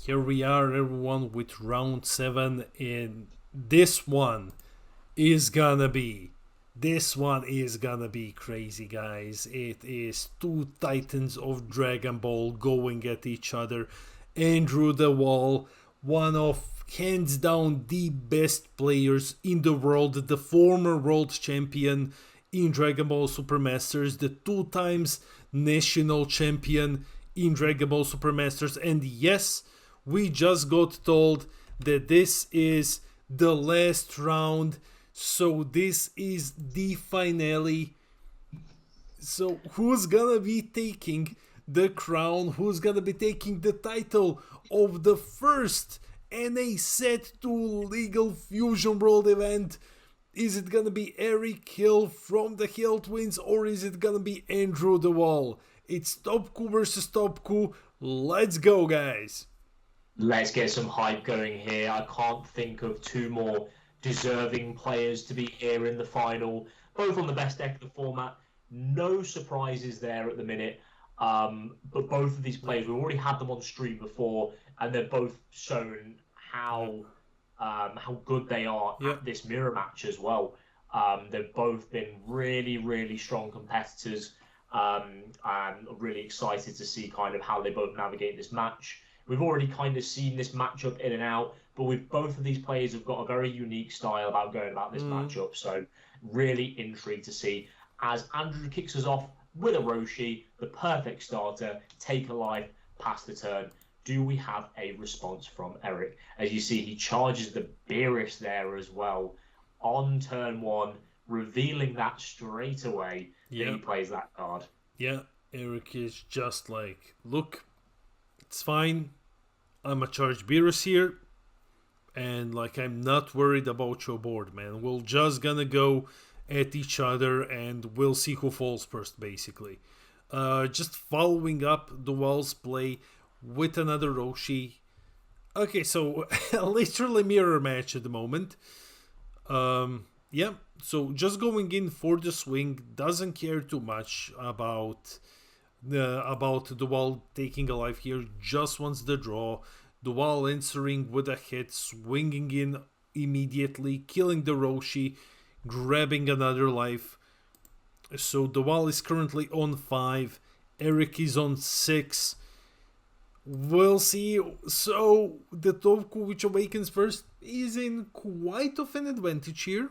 here we are, everyone, with round 7, and this one is gonna be crazy, guys. It is two titans of Dragon Ball going at each other. Andrew the Wall, one of hands down the best players in the world, the former world champion in Dragon Ball Super Masters, the 2 times national champion in Dragon Ball Super Masters, and yes, we just got told that this is the last round, so this is the finale. So who's gonna be taking the crown? Who's gonna be taking the title of the first NA Set 2 Legal Fusion World event? Is it gonna be Eric Hill from the Hill Twins, or is it gonna be Andrew the Wall? It's Topku versus Topku. Let's go, guys. Let's get some hype going here. I can't think of two more deserving players to be here in the final. Both on the best deck of the format. No surprises there at the minute. But both of these players, we've already had them on stream before, and they've both shown how good they are at this mirror match as well. They've both been really, really strong competitors. I'm really excited to see kind of how they both navigate this match. We've already kind of seen this matchup in and out, but with both of these players have got a very unique style about going about this matchup. So really intrigued to see as Andrew kicks us off with a Roshi, the perfect starter, take a life, pass the turn. Do we have a response from Eric? As you see, he charges the Beerus there as well on turn 1, revealing that straight away that he plays that card. Yeah, Eric is just like, look, it's fine. I'm a charge Beerus here, and like I'm not worried about your board, man. We're just gonna go at each other, and we'll see who falls first, basically. Just following up the Wall's play with another Roshi. Okay, so literally mirror match at the moment. Yeah, so just going in for the swing, doesn't care too much about the Wall taking a life here, just wants the draw. The Wall answering with a hit, swinging in immediately, killing the Roshi, grabbing another life. So the Wall is currently on 5, Eric is on 6. We'll see. So the Topku, which awakens first, is in quite of an advantage here.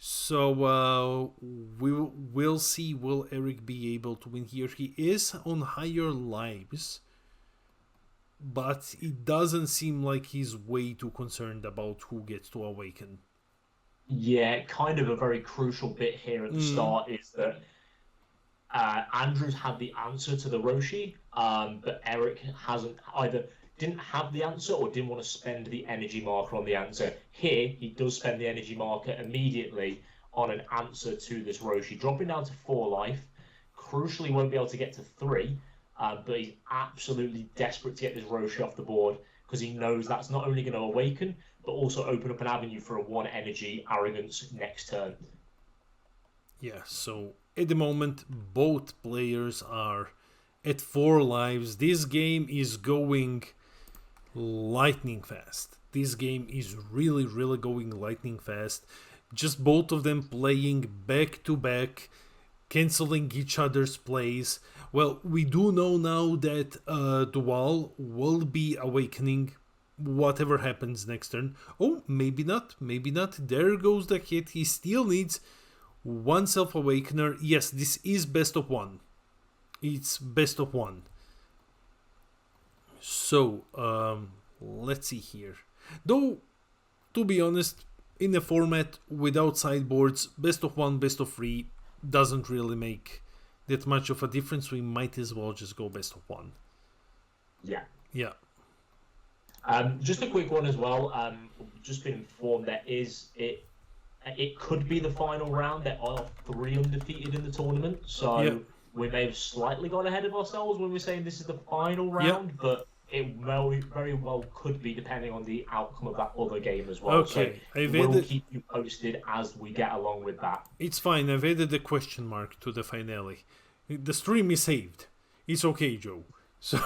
So we'll see, will Eric be able to win here? He is on higher lives, but it doesn't seem like he's way too concerned about who gets to awaken. Yeah, kind of a very crucial bit here at the start is that Andrew's had the answer to the Roshi, but Eric didn't have the answer or didn't want to spend the energy marker on the answer. Here, he does spend the energy marker immediately on an answer to this Roshi, dropping down to 4 life. Crucially, won't be able to get to 3, but he's absolutely desperate to get this Roshi off the board because he knows that's not only going to awaken, but also open up an avenue for a 1 energy arrogance next turn. Yeah, so at the moment, both players are at 4 lives. This game is going lightning fast. This game is really, really going lightning fast. Just both of them playing back to back, canceling each other's plays. Well, we do know now that the Wall will be awakening whatever happens next turn. Oh, maybe not. Maybe not. There goes the hit. He still needs 1 self-awakener. Yes, this is best of 1. It's best of 1. So, let's see here. Though, to be honest, in a format without sideboards, best of 1, best of 3 doesn't really make that much of a difference. We might as well just go best of 1. Yeah. Yeah. Just a quick one as well. Just been informed that it could be the final round. There are 3 undefeated in the tournament, so we may have slightly gone ahead of ourselves when we're saying this is the final round, but it very well could be depending on the outcome of that other game as well. Okay, so we'll keep you posted as we get along with that. It's fine. I've added a question mark to the finale. The stream is saved. It's okay, Joe. So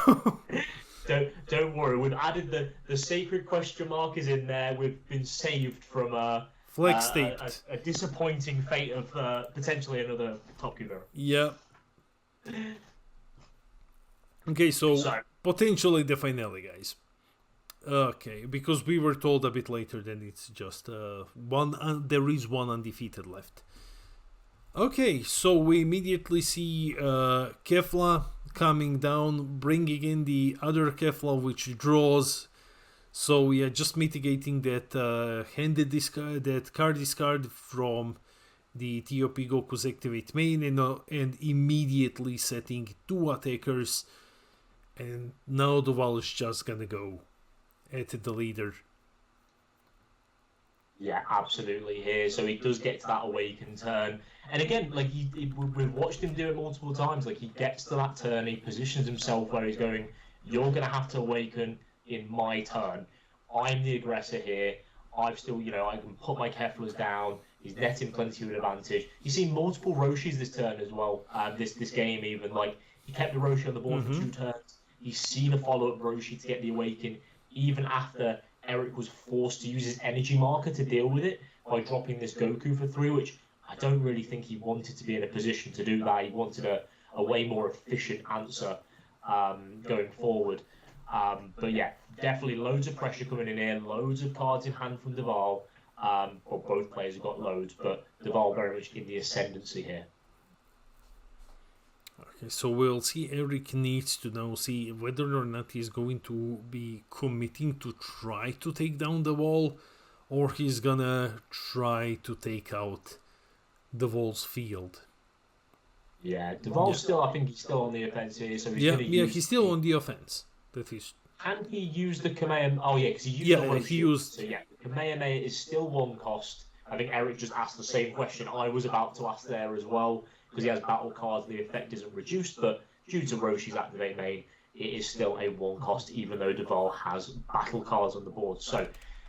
Don't worry. We've added the sacred question mark is in there. We've been saved from Flex taped. a disappointing fate of potentially another Topku mirror. Yeah. Okay, so potentially the finale, guys. Okay, because we were told a bit later that it's just one. There is one undefeated left. Okay, so we immediately see Kefla coming down, bringing in the other Kefla, which draws. So we are just mitigating that card discard from the TOP Goku's activate main, and immediately setting 2 attackers. And now the wall is just gonna go at the leader. Yeah, absolutely here. So he does get to that awaken turn. And again, like we've watched him do it multiple times. Like he gets to that turn, he positions himself where he's going, you're going to have to awaken in my turn. I'm the aggressor here. I've still, I can put my Keflas down. He's netting plenty of advantage. You see multiple Roshis this turn as well. This game even. Like he kept the Roshi on the board for 2 turns. He's seen a follow-up Roshi to get the awaken, even after Eric was forced to use his energy marker to deal with it by dropping this Goku for 3, which I don't really think he wanted to be in a position to do that. He wanted a way more efficient answer going forward. But yeah, definitely loads of pressure coming in here, loads of cards in hand from Duval. Well, both players have got loads, but Duval very much in the ascendancy here. Okay, so we'll see. Eric needs to now see whether or not he's going to be committing to try to take down the wall, or he's gonna try to take out the wall's field. Yeah, Duval's still, I think he's still on the offense here, so he's he's still on the offense. That is. Can he use the Kamehameha? Oh yeah, because he used the he used. So yeah, the Kamehameha is still 1 cost. I think Eric just asked the same question I was about to ask there as well, because he has battle cards, the effect isn't reduced, but due to Roshi's activate main, it is still a 1 cost, even though Duval has battle cards on the board. So,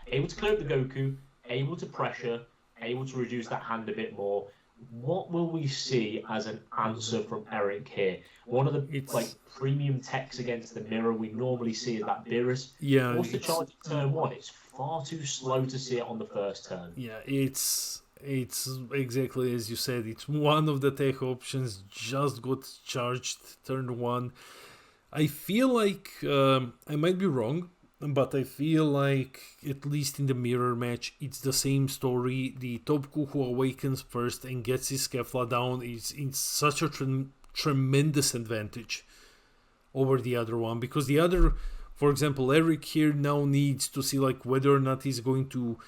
able to clear up the Goku, able to pressure, able to reduce that hand a bit more. What will we see as an answer from Eric here? One of the premium techs against the mirror we normally see is that Beerus. Yeah. What's the charge at turn 1? It's far too slow to see it on the first turn. Yeah, it's exactly as you said. It's one of the tech options. Just got charged turn 1. I feel like I might be wrong, but I feel like at least in the mirror match, it's the same story. The Topku who awakens first and gets his Kefla down is in such a tremendous advantage over the other one, because the other, for example, Eric here now needs to see like whether or not he's going to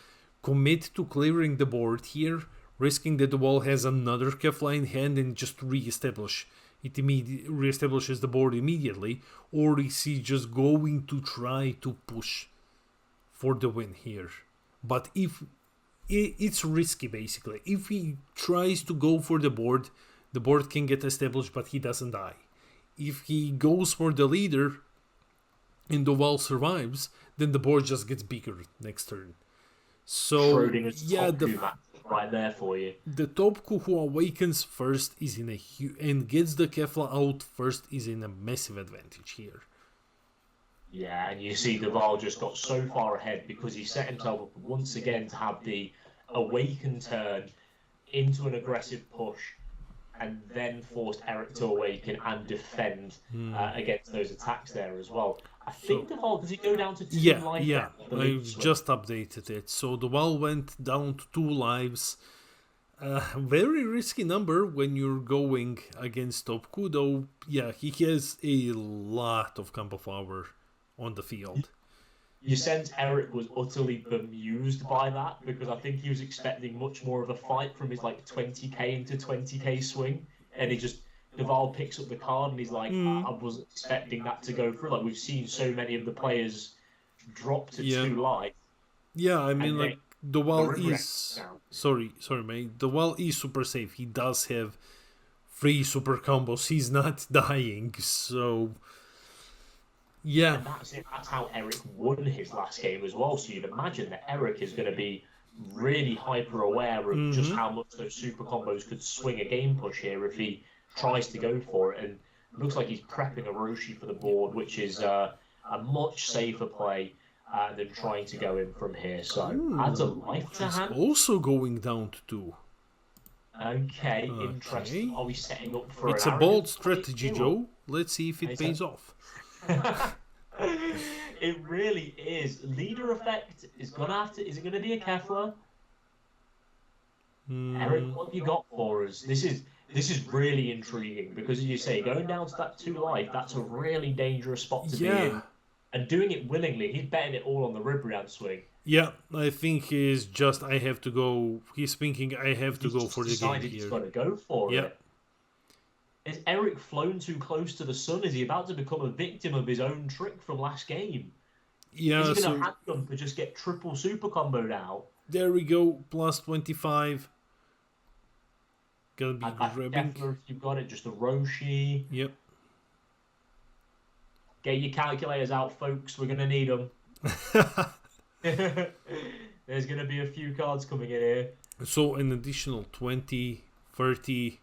commit to clearing the board here, risking that the wall has another Kefla in hand and just re-establishes the board immediately, or is he just going to try to push for the win here? But if it's risky, basically. If he tries to go for the board can get established, but he doesn't die. If he goes for the leader and the wall survives, then the board just gets bigger next turn. So yeah, right there for you. The Topku who awakens first is in and gets the Kefla out first is in a massive advantage here. Yeah, and you see Duval just got so far ahead because he set himself up once again to have the awaken turn into an aggressive push, and then forced Eric to awaken and defend against those attacks there as well. I think Duval, does he go down to 2 lives? Yeah, I just updated it. So Duval went down to 2 lives. Very risky number when you're going against Topku, though. Yeah, he has a lot of combo power on the field. You sense Eric was utterly bemused by that, because I think he was expecting much more of a fight from his like 20k into 20k swing, and Duval picks up the card and he's like, I wasn't expecting that to go through. Like, we've seen so many of the players drop to 2 lives. Yeah, I mean, like, Duval is... Sorry, mate. Duval is super safe. He does have 3 super combos. He's not dying, so... Yeah. And that's it. That's how Eric won his last game as well. So you'd imagine that Eric is going to be really hyper aware of just how much those super combos could swing a game push here if he tries to go for it. And it looks like he's prepping a Roshi for the board, which is, I a much safer play than trying to go in from here. So adds a life to He's hand. also going down to 2. Okay, interesting. Are we setting up for It's an a bold arrogant strategy, play, Joe. Let's see if it pays off. It really is. Leader effect is gonna have to. Is it gonna be a Kefla? Eric, what have you got for us? This is really intriguing because, as you say, going down to that 2 life, that's a really dangerous spot to be in. And doing it willingly, he's betting it all on the Ribrianne swing. Yeah, I think he's just, I have to go. He's thinking, I have to go for the game here. He's got to go for it. Is Eric flown too close to the sun? Is he about to become a victim of his own trick from last game? Yeah, is he going to handgun to just get triple super comboed out? There we go, plus 25. Gonna be grabbing. If you've got it, just a Roshi. Yep. Get your calculators out, folks. We're going to need them. There's going to be a few cards coming in here. So an additional 20, 30.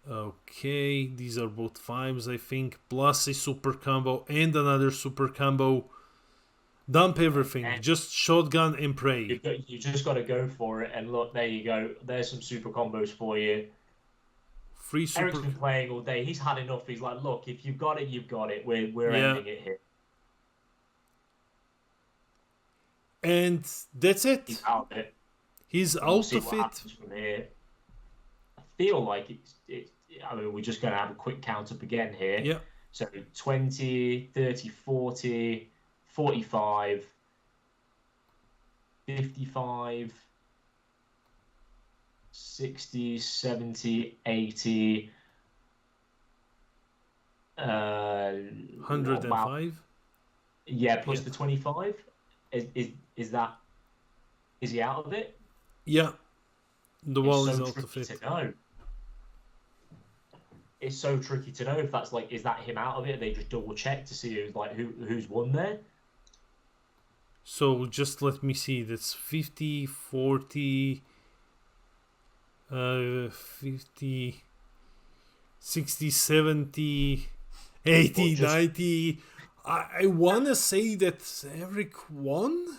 Okay, these are both 5s, I think. Plus a super combo and another super combo. Dump everything. Just shotgun and pray. You just got to go for it. And look, there you go. There's some super combos for you. Free super. Eric's been playing all day. He's had enough. He's like, look, if you've got it, you've got it. We're ending it here. And that's it. He's out of it. He's out of it. From here. I feel like it's. I mean, we're just going to have a quick count up again here. Yeah. So 20, 30, 40, 45, 55, 60, 70, 80, 105. Wow. Yeah, plus the 25. Is that? Is he out of it? Yeah, the wall is out of it. It's so tricky to know if that's like, is that him out of it? They just double check to see who's won there. So just let me see. That's 50, 40, 50, 60, 70, 80, 90. I want to say that Eric won.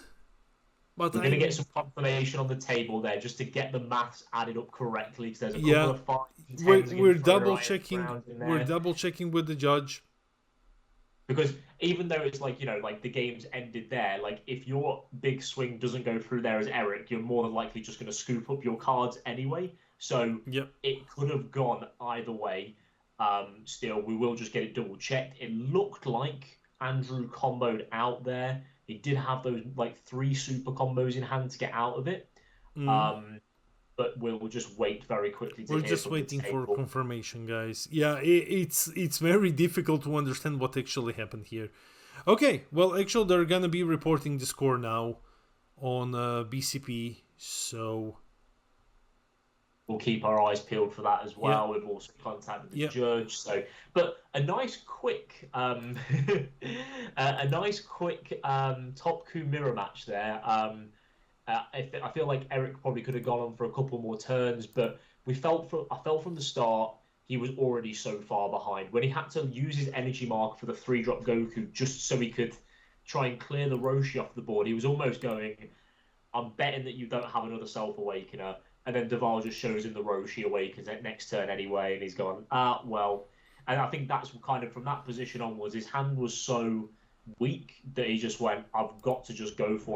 But we're going to get some confirmation on the table there just to get the maths added up correctly, because there's a couple of 5s and 10s. We're double checking. We're double checking with the judge. Because even though it's like, like the game's ended there, like if your big swing doesn't go through there as Eric, you're more than likely just going to scoop up your cards anyway. So it could have gone either way. Still, we will just get it double checked. It looked like Andrew comboed out there. He did have those like 3 super combos in hand to get out of it. But we'll just wait very quickly to We're just waiting for confirmation, guys. Yeah, it's very difficult to understand what actually happened here. Okay, well, actually, they're gonna be reporting the score now on BCP, so we'll keep our eyes peeled for that as well. We've also contacted the judge. So, but a nice quick, Topku mirror match there. I feel like Eric probably could have gone on for a couple more turns, but I felt from the start he was already so far behind. When he had to use his energy mark for the 3-drop Goku just so he could try and clear the Roshi off the board, he was almost going, I'm betting that you don't have another Self-Awakener. And then Duval just shows him the Roshi Awakens at next turn anyway, and he's gone, well. And I think that's kind of from that position onwards, his hand was so weak that he just went, I've got to just go for it.